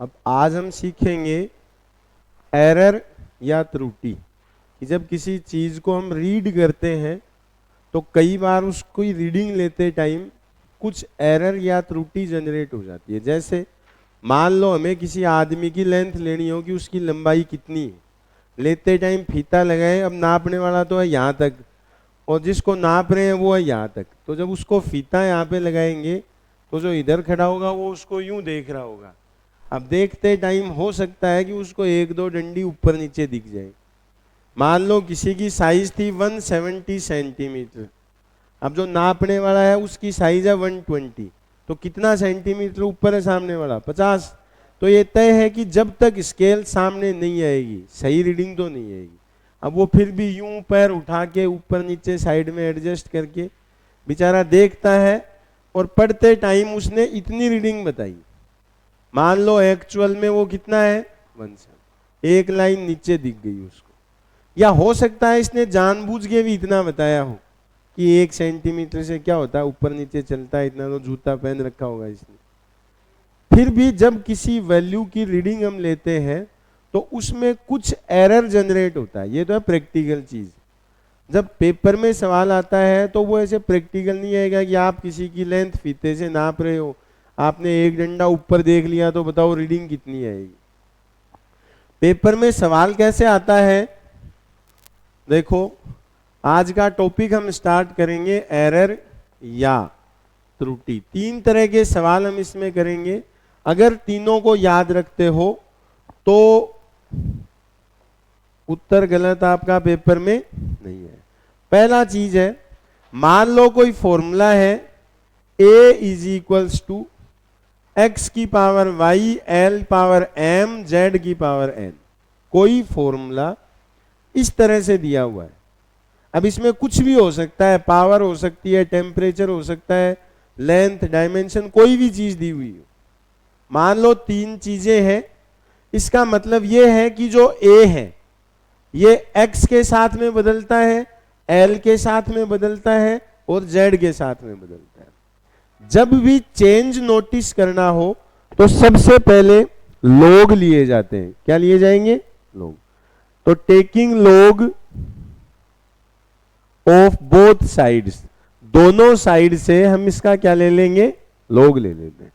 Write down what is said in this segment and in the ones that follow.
अब आज हम सीखेंगे एरर या त्रुटि कि जब किसी चीज को हम रीड करते हैं तो कई बार उसको रीडिंग लेते टाइम कुछ एरर या त्रुटि जनरेट हो जाती है। जैसे मान लो हमें किसी आदमी की लेंथ लेनी हो कि उसकी लंबाई कितनी है, लेते टाइम फीता लगाए, अब नापने वाला तो है यहाँ तक और जिसको नाप रहे हैं वो है यहाँ तक, तो जब उसको फीता यहाँ पे लगाएंगे तो जो इधर खड़ा होगा वो उसको यूं देख रहा होगा। अब देखते टाइम हो सकता है कि उसको एक दो डंडी ऊपर नीचे दिख जाए। मान लो किसी की साइज थी 170 सेंटीमीटर, अब जो नापने वाला है उसकी साइज है 120, तो कितना सेंटीमीटर ऊपर है सामने वाला? 50। तो ये तय है कि जब तक स्केल सामने नहीं आएगी सही रीडिंग तो नहीं आएगी। अब वो फिर भी यूं पैर उठा के ऊपर नीचे साइड में एडजस्ट करके बेचारा देखता है और पढ़ते टाइम उसने इतनी रीडिंग बताई। मान लो एक्चुअल में वो कितना है 170, एक लाइन नीचे दिख गई उसको। या हो सकता है इसने जानबूझ के भी इतना बताया हो कि 1 सेंटीमीटर से क्या होता है, ऊपर नीचे चलता है इतना, तो जूता पहन रखा होगा इसने। फिर भी जब किसी वैल्यू की रीडिंग हम लेते हैं तो उसमें कुछ एरर जनरेट होता है। ये तो है प्रैक्टिकल चीज। जब पेपर में सवाल आता है तो वो ऐसे प्रैक्टिकल नहीं आएगा कि आप किसी की लेंथ फीते से नाप रहे हो, आपने एक डंडा ऊपर देख लिया तो बताओ रीडिंग कितनी आएगी। पेपर में सवाल कैसे आता है, देखो आज का टॉपिक हम स्टार्ट करेंगे एरर या त्रुटि। 3 तरह के सवाल हम इसमें करेंगे। अगर तीनों को याद रखते हो तो उत्तर गलत आपका पेपर में नहीं है। पहला चीज है, मान लो कोई फॉर्मूला है a is equals to x की power y l power m z की पावर n। कोई फॉर्मूला इस तरह से दिया हुआ है। अब इसमें कुछ भी हो सकता है, पावर हो सकती है, टेम्परेचर हो सकता है, लेंथ, डायमेंशन, कोई भी चीज दी हुई हो। मान लो 3 चीजें हैं। इसका मतलब यह है कि जो a है ये x के साथ में बदलता है, l के साथ में बदलता है और z के साथ में बदलता है। जब भी चेंज नोटिस करना हो तो सबसे पहले लॉग लिए जाते हैं। क्या लिए जाएंगे? लॉग। तो taking log of both sides, दोनों साइड से हम इसका क्या ले लेंगे? लॉग ले लेते हैं।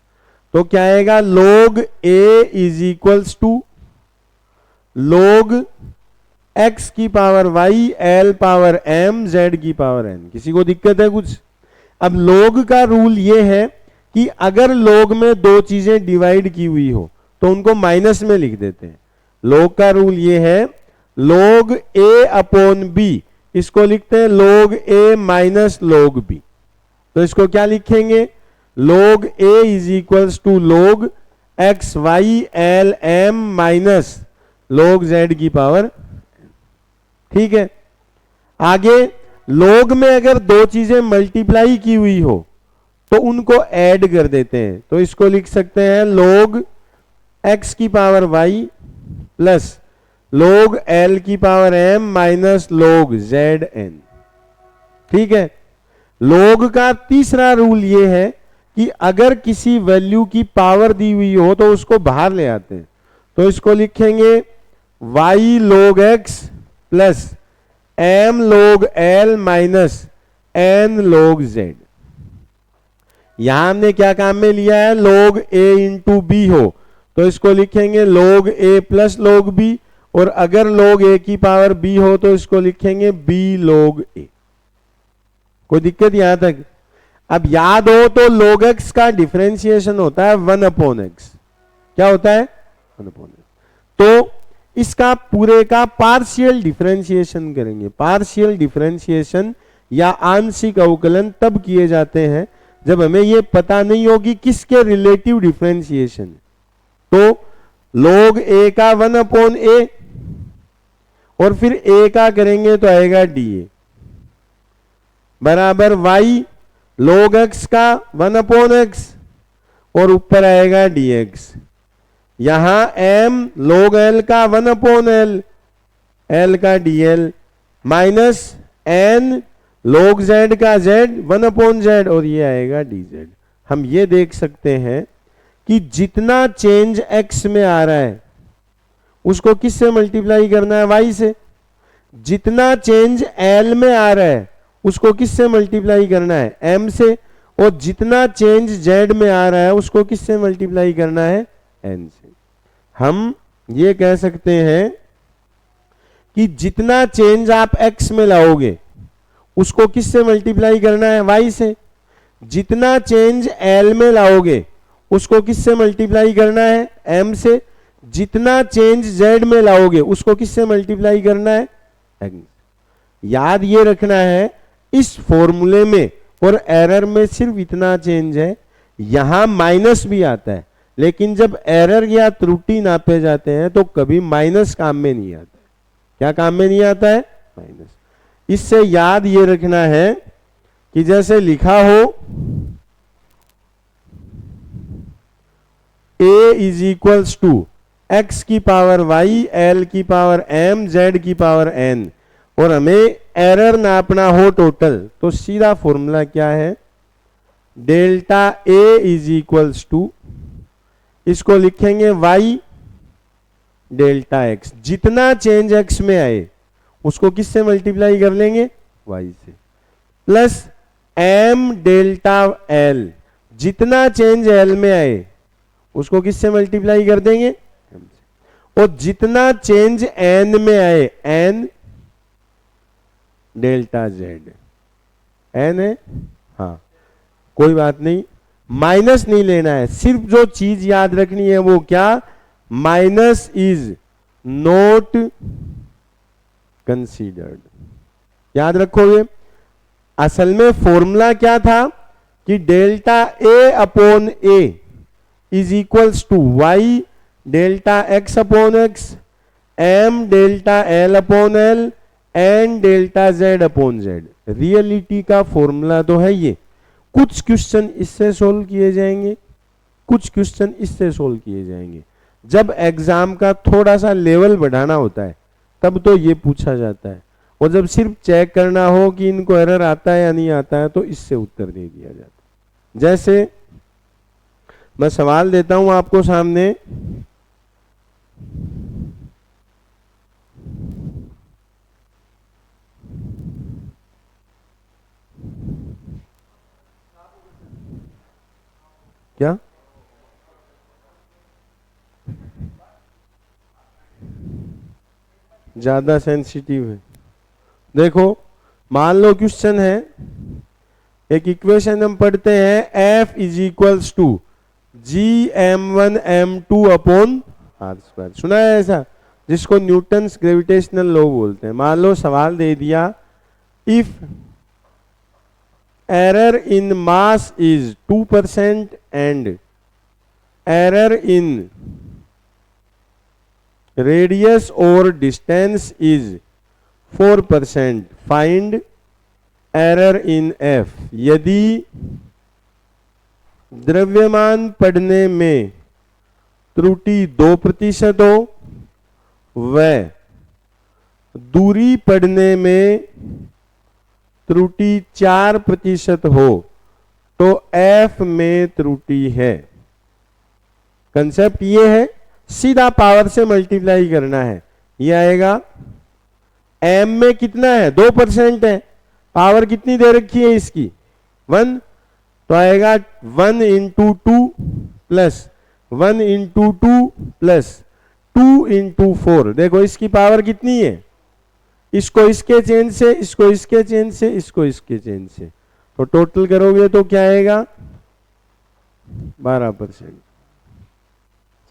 तो क्या आएगा? Log a is equals to log x की power y l power m z की पावर n। किसी को दिक्कत है कुछ? अब लॉग का रूल ये है कि अगर लॉग में 2 चीजें डिवाइड की हुई हो तो उनको माइनस में लिख देते हैं। लॉग का रूल ये है, लॉग a अपॉन b, इसको लिखते हैं log a minus log b। तो इसको क्या लिखेंगे? log a is equals to log x y l m minus log z की पावर। ठीक है। आगे log में अगर 2 चीजें मल्टीप्लाई की हुई हो तो उनको ऐड कर देते हैं। तो इसको लिख सकते हैं log x की power y plus log l की power m minus log z n। ठीक है। log का तीसरा रूल ये है कि अगर किसी वैल्यू की पावर दी हुई हो तो उसको बाहर ले आते हैं। तो इसको लिखेंगे y log x plus m log l minus n log z। यहां हमने क्या काम में लिया है? log a इंटू b हो तो इसको लिखेंगे log a plus log b, और अगर log a की पावर b हो तो इसको लिखेंगे b log a। कोई दिक्कत यहां तक? अब याद हो तो log x का डिफरेंशिएशन होता है 1 अपॉन x। क्या होता है? 1 अपॉन x। तो इसका पूरे का पार्शियल डिफरेंशिएशन करेंगे। पार्शियल डिफरेंशिएशन या आंशिक अवकलन तब किए जाते हैं जब हमें यह पता नहीं होगी किसके रिलेटिव डिफरेंशिएशन। तो log a का 1 अपॉन a और फिर a का करेंगे तो आएगा dA बराबर y log x का 1 अपॉन x और ऊपर आएगा dx। यहां m log l का 1 अपॉन l, l का dl minus n log z का z 1 अपॉन z और ये आएगा dz। हम ये देख सकते हैं कि जितना चेंज x में आ रहा है उसको किससे मल्टीप्लाई करना है, y से। जितना चेंज l में आ रहा है उसको किससे मल्टीप्लाई करना है, m से। और जितना चेंज z में आ रहा है उसको किससे मल्टीप्लाई करना है, n से। हम ये कह सकते हैं कि जितना चेंज आप x में लाओगे उसको किससे मल्टीप्लाई करना है, y से। जितना चेंज l में लाओगे उसको किससे मल्टीप्लाई करना है, m से। जितना चेंज z में लाओगे उसको किससे मल्टीप्लाई करना है, n। याद ये रखना है इस फॉर्मूले में और एरर में सिर्फ इतना चेंज है। यहां माइनस भी आता है, लेकिन जब एरर या त्रुटि नापे जाते हैं तो कभी माइनस काम में नहीं आता। क्या काम में नहीं आता है, माइनस। इससे याद ये रखना है कि जैसे लिखा हो a is equals to x की पावर y, l की पावर m, z की पावर n, और हमें एरर नापना हो टोटल, तो सीधा फॉर्मूला क्या है, delta a is equals to, इसको लिखेंगे y डेल्टा x। जितना चेंज x में आए उसको किससे मल्टीप्लाई कर लेंगे, y से, प्लस m डेल्टा l। जितना चेंज l में आए उसको किससे मल्टीप्लाई कर देंगे, m से। और जितना चेंज n में आए, n डेल्टा z। n है, हाँ कोई बात नहीं, माइनस नहीं लेना है। सिर्फ जो चीज याद रखनी है वो क्या, माइनस इज नॉट कंसीडर्ड। याद रखोगे। असल में फॉर्मूला क्या था कि delta a upon a is equals to y delta x upon x, m delta l upon l, n delta z upon z। Reality का फॉर्मूला तो है ये। कुछ क्वेश्चन इससे सोल्व किए जाएंगे, कुछ क्वेश्चन इससे सोल्व किए जाएंगे। जब एग्जाम का थोड़ा सा लेवल बढ़ाना होता है तब तो ये पूछा जाता है, और जब सिर्फ चेक करना हो कि इनको एरर आता है या नहीं आता है तो इससे उत्तर दे दिया जाता है। जैसे मैं सवाल देता हूं आपको सामने, क्या ज्यादा सेंसिटिव है। देखो मान लो क्वेश्चन है, एक इक्वेशन हम पढ़ते हैं, F is equals to gm1m2 upon R square. सुना है ऐसा, जिसको न्यूटन्स ग्रेविटेशनल लॉ बोलते हैं। मान लो सवाल दे दिया, if error in mass is 2% and error in radius और distance is 4%, find error in F। यदि द्रव्यमान पढ़ने में त्रुटि 2% हो व दूरी पढ़ने में त्रुटि 4% हो तो F में त्रुटि है। कंसेप्ट ये है, सीधा पावर से मल्टीप्लाई करना है। ये आएगा m में कितना है, 2% है, पावर कितनी दे रखी है इसकी 1, तो आएगा 1 into 2 plus 1 into 2 plus 2 into 4। देखो इसकी पावर कितनी है, इसको इसके चेंज से, इसको इसके चेंज से, इसको इसके चेंज से, तो टोटल करोगे तो क्या आएगा 12%।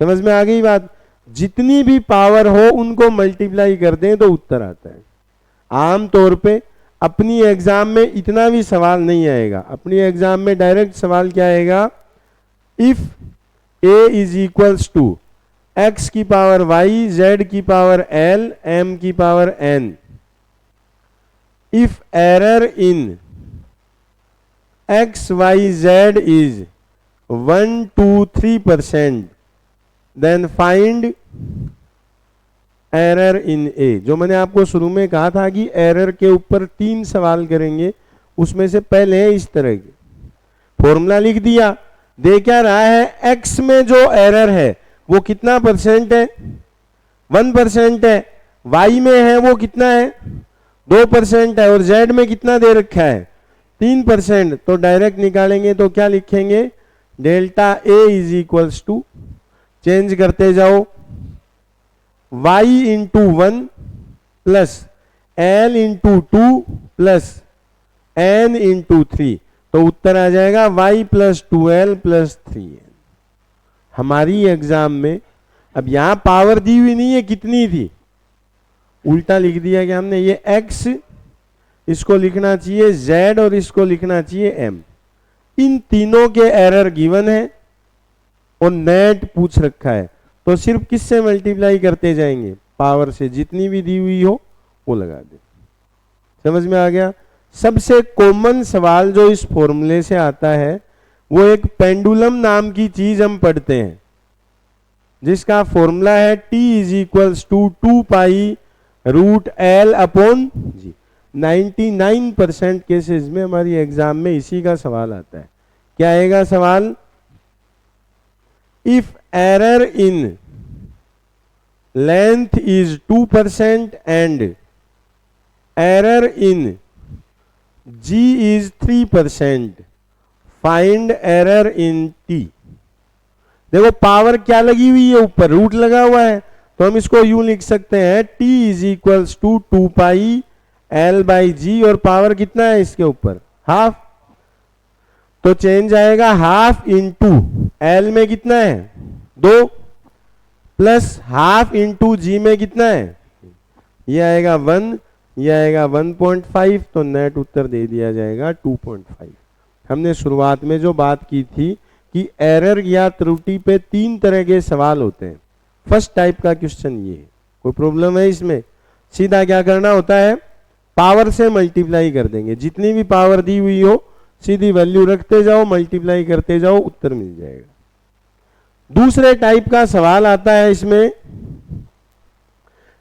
समझ में आ गई बात। जितनी भी पावर हो उनको मल्टीप्लाई कर दें तो उत्तर आता है। आमतौर पे अपनी एग्जाम में इतना भी सवाल नहीं आएगा। अपनी एग्जाम में डायरेक्ट सवाल क्या आएगा, if a is equals to x की पावर y, z की पावर l, m की power n, if error in x y z is 1 to 3%, then find error in A. जो मैंने आपको शुरू में कहा था कि एरर के ऊपर 3 सवाल करेंगे, उसमें से पहले है इस तरह के। फॉर्मूला लिख दिया, दे क्या रहा है, x में जो एरर है वो कितना परसेंट है, 1% है, y में है वो कितना है, 2% है, और z में कितना दे रखा है, 3%। तो डायरेक्ट निकालेंगे तो क्या लिखेंगे, delta a is equals to, change करते जाओ, y into 1 plus l into 2 plus n into 3, तो उत्तर आ जाएगा y plus 2l plus 3n। हमारी एग्जाम में अब यहां पावर दी हुई नहीं है, कितनी थी, उल्टा लिख दिया कि हमने, ये x, इसको लिखना चाहिए z और इसको लिखना चाहिए m। इन तीनों के एरर गिवन है और नेट पूछ रखा है, तो सिर्फ किससे मल्टीप्लाई करते जाएंगे, पावर से, जितनी भी दी हुई हो वो लगा दे। समझ में आ गया। सबसे कॉमन सवाल जो इस फॉर्मूले से आता है वो एक पेंडुलम नाम की चीज हम पढ़ते हैं, जिसका फॉर्मूला है t is equals to 2 pi root l upon G. 99% cases में हमारी एग्जाम में इसी का सवाल आता है। क्या आएगा सवाल, if error in length is 2% and error in g is 3%, find error in t। देखो पावर क्या लगी हुई है, ऊपर रूट लगा हुआ है, तो हम इसको यूं लिख सकते हैं, t is equals to 2 pi l by G, और पावर कितना है इसके ऊपर, हाफ, तो चेंज आएगा हाफ इंटू l में कितना है 2 प्लस हाफ इंटू जी में कितना है, ये आएगा 1, ये आएगा 1.5, तो नेट उत्तर दे दिया जाएगा 2.5। हमने शुरुआत में जो बात की थी कि एरर या त्रुटि पे 3 तरह के सवाल होते हैं। फर्स्ट टाइप का क्वेश्चन ये है, कोई प्रॉब्लम है इसमें, सीधा क्या करना होता है, पावर से मल्टीप्लाई कर देंगे, जितनी भी पावर दी हुई हो सीधी वैल्यू रखते जाओ, मल्टीप्लाई करते जाओ, उत्तर मिल जाएगा। दूसरे टाइप का सवाल आता है इसमें,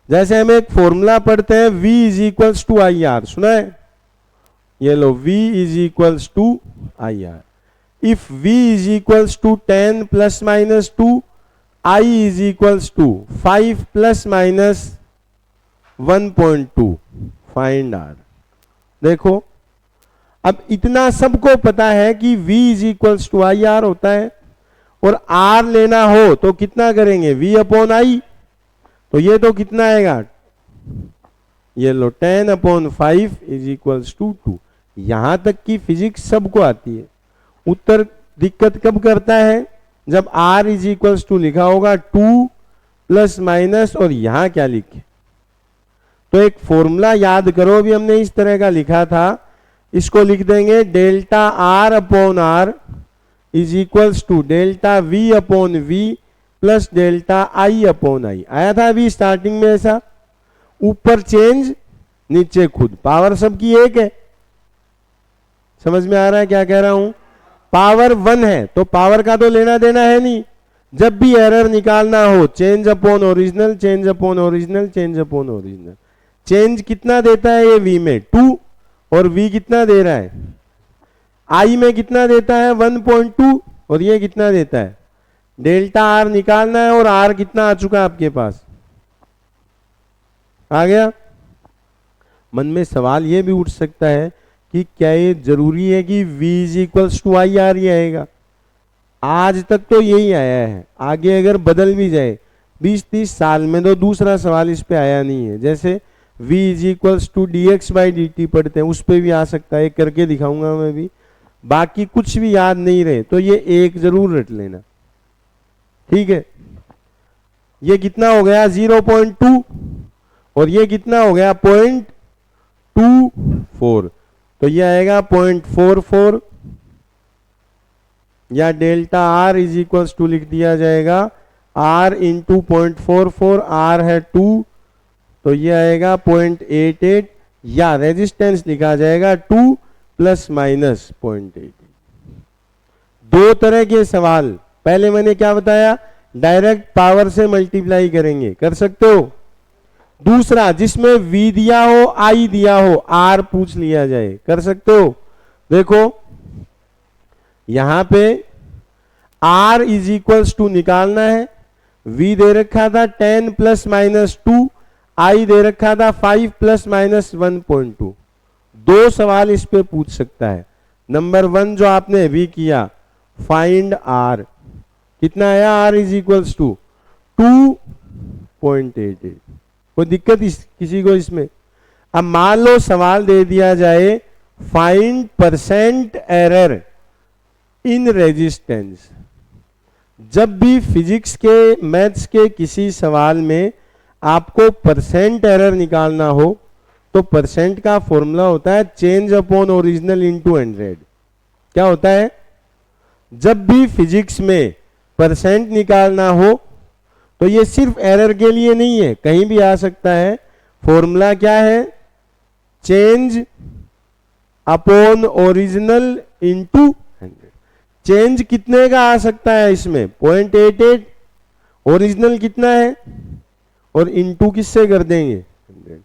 जैसे हम एक फॉर्मूला पढ़ते हैं v is equals to I R, सुना है, ये लो v is equals to I R. If v is equals to 10 plus minus 2, i is equals to 5 plus minus 1.2, find r। देखो अब इतना सबको पता है कि v is equals to I R होता है, और r लेना हो तो कितना करेंगे, v अपॉन आई, तो ये तो कितना आएगा, ये लो 10 अपॉन 5 इज इक्वल्स टू 2। यहां तक की फिजिक्स सबको आती है। उत्तर दिक्कत कब करता है, जब r इज इक्वल्स टू लिखा होगा 2 प्लस माइनस, और यहां क्या लिखे, तो एक फॉर्मूला याद करो, अभी हमने इस तरह का लिखा था, इसको लिख देंगे delta r upon r is equals to delta v upon v plus delta I upon I. आया था अभी स्टार्टिंग में ऐसा, ऊपर चेंज नीचे खुद, पावर सबकी एक है। समझ में आ रहा है क्या कह रहा हूं, पावर 1 है तो पावर का तो लेना देना है नहीं, जब भी एरर निकालना हो change upon original, change upon original, change upon original. Change कितना देता है ये v में 2, और v कितना दे रहा है, i में कितना देता है 1.2, और ये कितना देता है, डेल्टा r निकालना है, और r कितना आ चुका है आपके पास, आ गया। मन में सवाल ये भी उठ सकता है कि क्या ये जरूरी है कि v is equals to I R ही आएगा, आज तक तो यही आया है, आगे अगर बदल भी जाए 20-30 साल में तो दूसरा सवाल इस पे आया नहीं है। जैसे v is equals to D X by D T पढ़ते हैं, उस पर भी आ सकता है, करके दिखाऊंगा मैं भी। बाकी कुछ भी याद नहीं रहे तो ये एक जरूर रट लेना, ठीक है। ये कितना हो गया 0.2, और ये कितना हो गया 0.24, तो ये आएगा 0.44, या delta r is equals to लिख दिया जाएगा r इंटू 0.44, r है 2, तो ये आएगा 0.88, या रेजिस्टेंस लिखा जाएगा 2 प्लस माइनस 0.88। दो तरह के सवाल, पहले मैंने क्या बताया, डायरेक्ट पावर से मल्टीप्लाई करेंगे, कर सकते हो। दूसरा जिसमें v दिया हो, i दिया हो, r पूछ लिया जाए, कर सकते हो। देखो यहां पे R इज इक्वल्स टू निकालना है, V दे रखा था 10 प्लस माइनस 2, I दे रखा था 5 प्लस माइनस 1.2। दो सवाल इस पे पूछ सकता है। नंबर 1 जो आपने अभी किया, फाइंड R, कितना आया? R is equals to 2.88। कोई दिक्कत किसी को इसमें? अब मान लो सवाल दे दिया जाए find percent error in resistance. जब भी फिजिक्स के, मैथ्स के किसी सवाल में आपको परसेंट एरर निकालना हो तो परसेंट का फॉर्मूला होता है चेंज अपॉन ओरिजिनल इनटू 100। क्या होता है? जब भी फिजिक्स में परसेंट निकालना हो तो ये सिर्फ एरर के लिए नहीं है, कहीं भी आ सकता है। फॉर्मूला क्या है? Change upon original into 100। Change कितने का आ सकता है इसमें? 0.88। ओरिजिनल कितना है? और इनटू किससे कर देंगे? 100।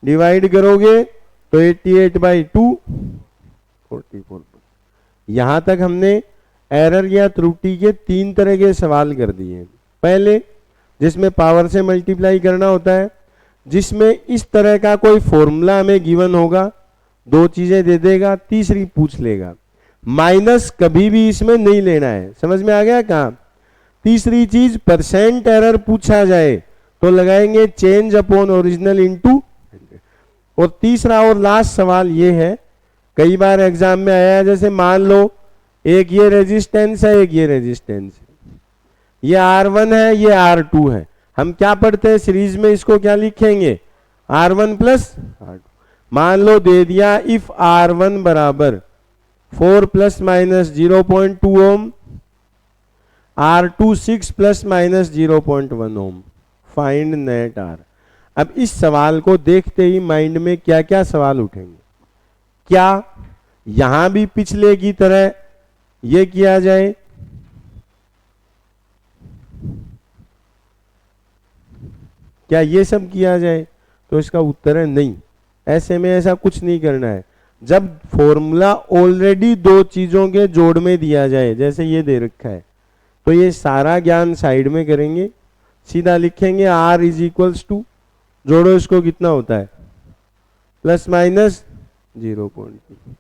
डिवाइड करोगे तो 88/2 44। यहां तक हमने एरर या त्रुटि के 3 तरह के सवाल कर दिए। पहले जिसमें पावर से मल्टीप्लाई करना होता है, जिसमें इस तरह का कोई फॉर्मूला हमें गिवन होगा, 2 चीजें दे देगा, तीसरी पूछ लेगा। माइनस कभी भी इसमें नहीं लेना है। समझ में आ गया? कहां? तीसरी चीज, परसेंट एरर पूछा जाए तो लगाएंगे चेंज अपॉन ओरिजिनल इनटू 100। और तीसरा और लास्ट सवाल ये है, कई बार एग्जाम में आया है, जैसे मान लो एक ये रेजिस्टेंस है, एक ये रेजिस्टेंस है, ये R1 है, ये R2 है। हम क्या पढ़ते हैं सीरीज में, इसको क्या लिखेंगे? R1 plus R2। मान लो दे दिया इफ R1 बराबर 4 प्लस माइनस 0.2 ओम, R2 6 प्लस माइनस 0.1 ओम, फाइंड नेट R। अब इस सवाल को देखते ही माइंड में क्या क्या सवाल उठेंगे? क्या यहां भी पिछले की तरह ये किया जाए? क्या ये सब किया जाए? तो इसका उत्तर है नहीं। ऐसे में ऐसा कुछ नहीं करना है। जब फॉर्मूला ऑलरेडी 2 चीजों के जोड़ में दिया जाए, जैसे ये दे रखा है, तो ये सारा ज्ञान साइड में करेंगे, सीधा लिखेंगे R इज इक्वल्स टू, जोड़ो इसको, कितना होता है? Plus minus 0.2।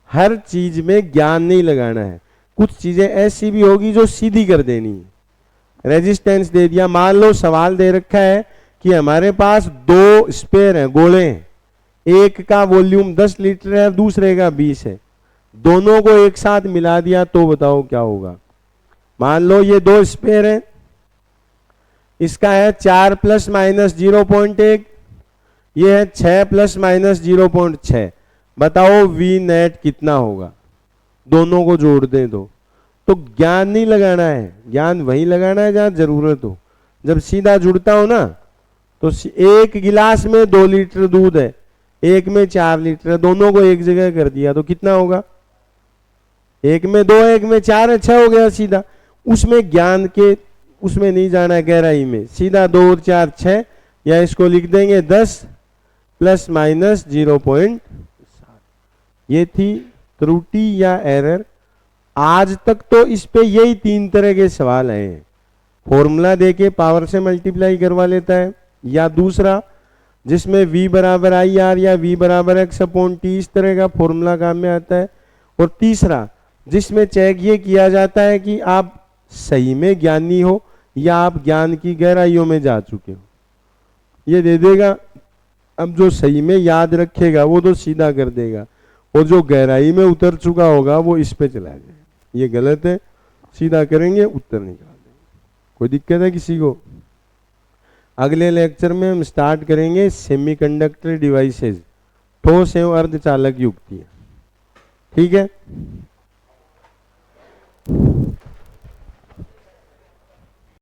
हर चीज में ज्ञान नहीं लगाना है। कुछ चीजें ऐसी भी होगी जो सीधी कर देनी है। रेजिस्टेंस दे दिया, मान लो सवाल दे रखा है कि हमारे पास 2 स्पेयर हैं, गोले हैं, एक का वॉल्यूम 10 लीटर है, दूसरे का 20 है, दोनों को एक साथ मिला दिया तो बताओ क्या होगा? मान लो ये 2 स्पेयर हैं, इसका है 4 प्लस माइनस 0.1, ये है 6 प्लस माइनस 0.6। बताओ वी नेट कितना होगा? दोनों को जोड़ दें तो ज्ञान नहीं लगाना है, ज्ञान वहीं लगाना है जहां जरूरत हो। जब सीधा जुड़ता हो ना, तो एक गिलास में 2 लीटर दूध है, एक में 4 लीटर है, दोनों को एक जगह कर दिया तो कितना होगा? एक में 2, एक में 4 है, 6 हो गया सीधा। उसमें ज्ञान के उसमें नहीं जाना है, गहराई में। सीधा 2 और 4 6, या इसको लिख देंगे 10 प्लस माइनस 0.7। ये थी त्रुटि या एरर। आज तक तो इस पे यही 3 तरह के सवाल आए हैं। फॉर्मूला देके पावर से मल्टीप्लाई करवा लेता है, या दूसरा जिसमें v बराबर आई आर या v बराबर x अपॉन टी, इस तरह का फॉर्मूला काम में आता है। और तीसरा जिसमें चेक ये किया जाता है कि आप सही में ज्ञानी हो या आप ज्ञान की गहराइयों में जा चुके हो, ये दे देगा। अब जो सही में याद रखेगा वो तो सीधा कर देगा, और जो गहराई में उतर चुका होगा वो इस पे चला जाएगा। ये गलत है, सीधा करेंगे, उत्तर निकाल देंगे। कोई दिक्कत है किसी को? अगले लेक्चर में हम स्टार्ट करेंगे सेमीकंडक्टर डिवाइसेस, ठोस एवं अर्धचालक युक्तियां। ठीक है?